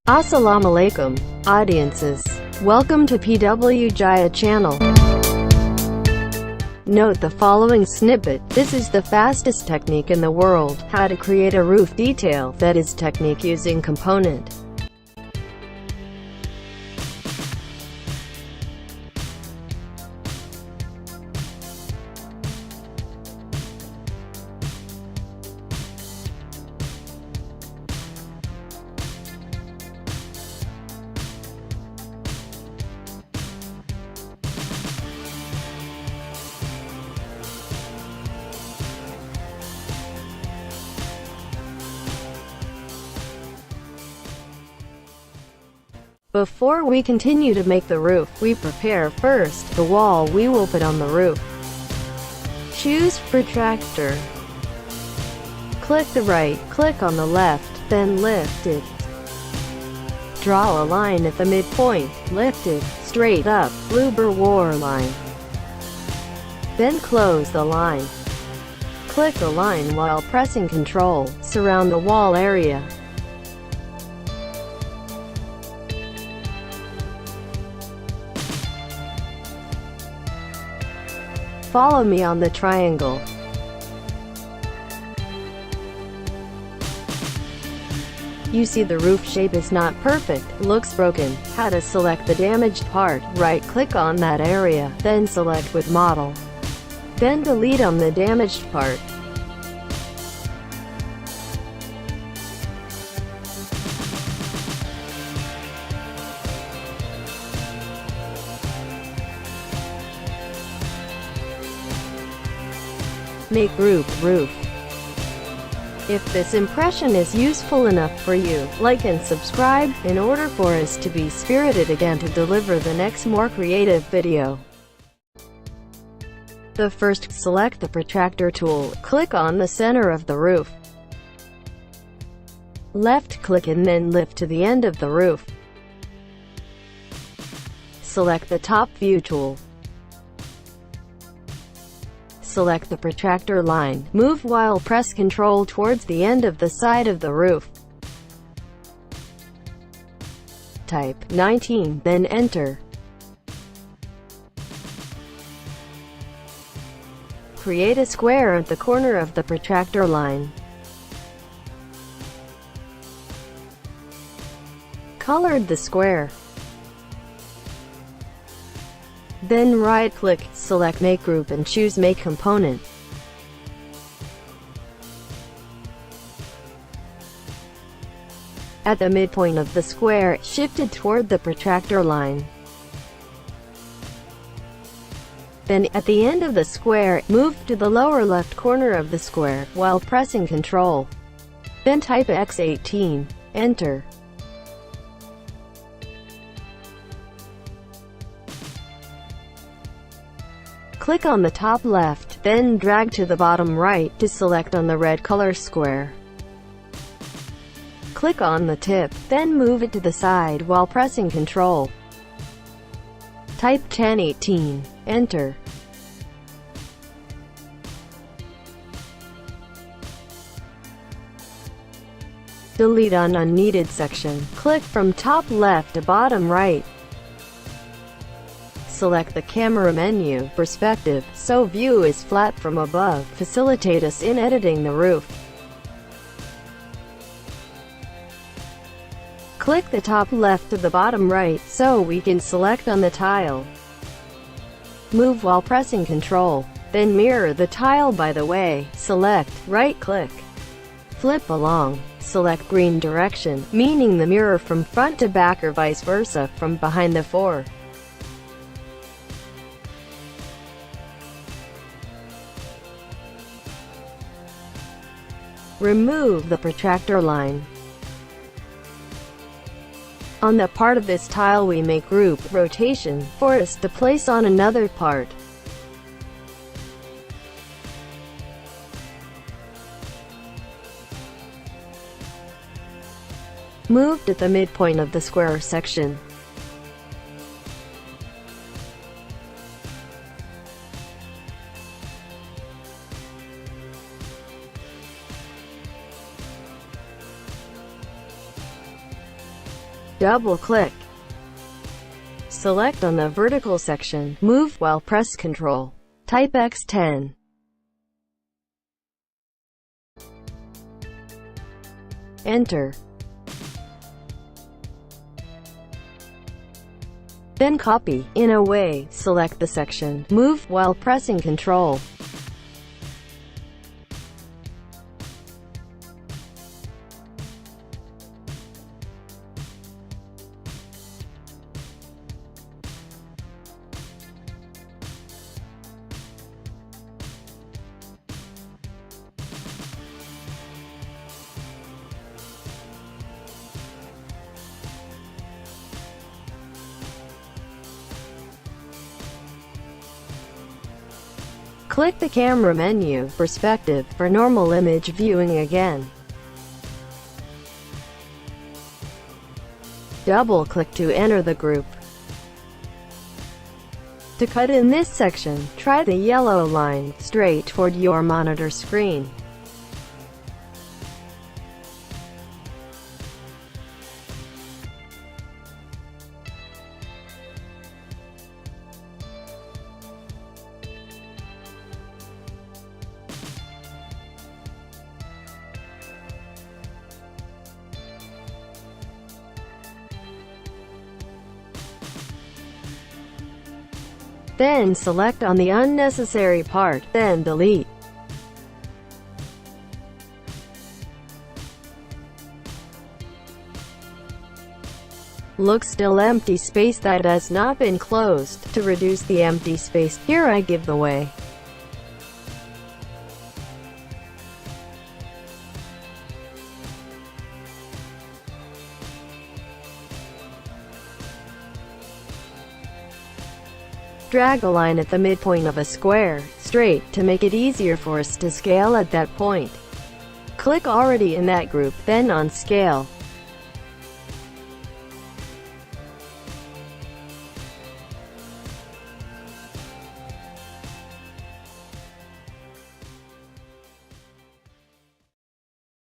Assalamualaikum, audiences. Welcome to PWJaya channel. Note the following snippet. This is the fastest technique in the world. How to create a roof detail. That is technique using component. Before we continue to make the roof, we prepare first the wall we will put on the roof. Choose protractor. Click the right, click on the left, then lift it. Draw a line at the midpoint, lift it, straight up, bloober war line. Then close the line. Click the line while pressing Ctrl, surround the wall area. Follow me on the triangle. You see the roof shape is not perfect, looks broken. How to select the damaged part? Right-click on that area, then select with model. Then delete on the damaged part. Make roof. If this impression is useful enough for you, like and subscribe, in order for us to be spirited again to deliver the next more creative video. The first, select the protractor tool, click on the center of the roof. Left click and then lift to the end of the roof. Select the top view tool. Select the protractor line. Move while press Ctrl towards the end of the side of the roof. Type 19, then enter. Create a square at the corner of the protractor line. Colored the square. Then right-click, select Make Group and choose Make Component. At the midpoint of the square, shift it toward the protractor line. Then, at the end of the square, move to the lower left corner of the square, while pressing Ctrl. Then type X18, enter. Click on the top left, then drag to the bottom right to select on the red color square. Click on the tip, then move it to the side while pressing Ctrl. Type 1018, enter. Delete on unneeded section. Click from top left to bottom right. Select the camera menu, perspective, so view is flat from above. Facilitate us in editing the roof. Click the top left to the bottom right, so we can select on the tile. Move while pressing Ctrl, then mirror the tile by the way. Select, right-click. Flip along. Select green direction, meaning the mirror from front to back or vice versa, from behind the fore. Remove the protractor line. On the part of this tile we make group rotation, for us to place on another part. Moved at the midpoint of the square section. Double-click. Select on the vertical section. Move while press Ctrl. Type X10. Enter. Then copy. In a way, select the section. Move while pressing Ctrl. Click the camera menu, perspective, for normal image viewing again. Double-click to enter the group. To cut in this section, try the yellow line, straight toward your monitor screen. Then select on the unnecessary part, then delete. Look, still empty space that has not been closed. To reduce the empty space, here I give the way. Drag a line at the midpoint of a square, straight, to make it easier for us to scale at that point. Click already in that group, then on Scale.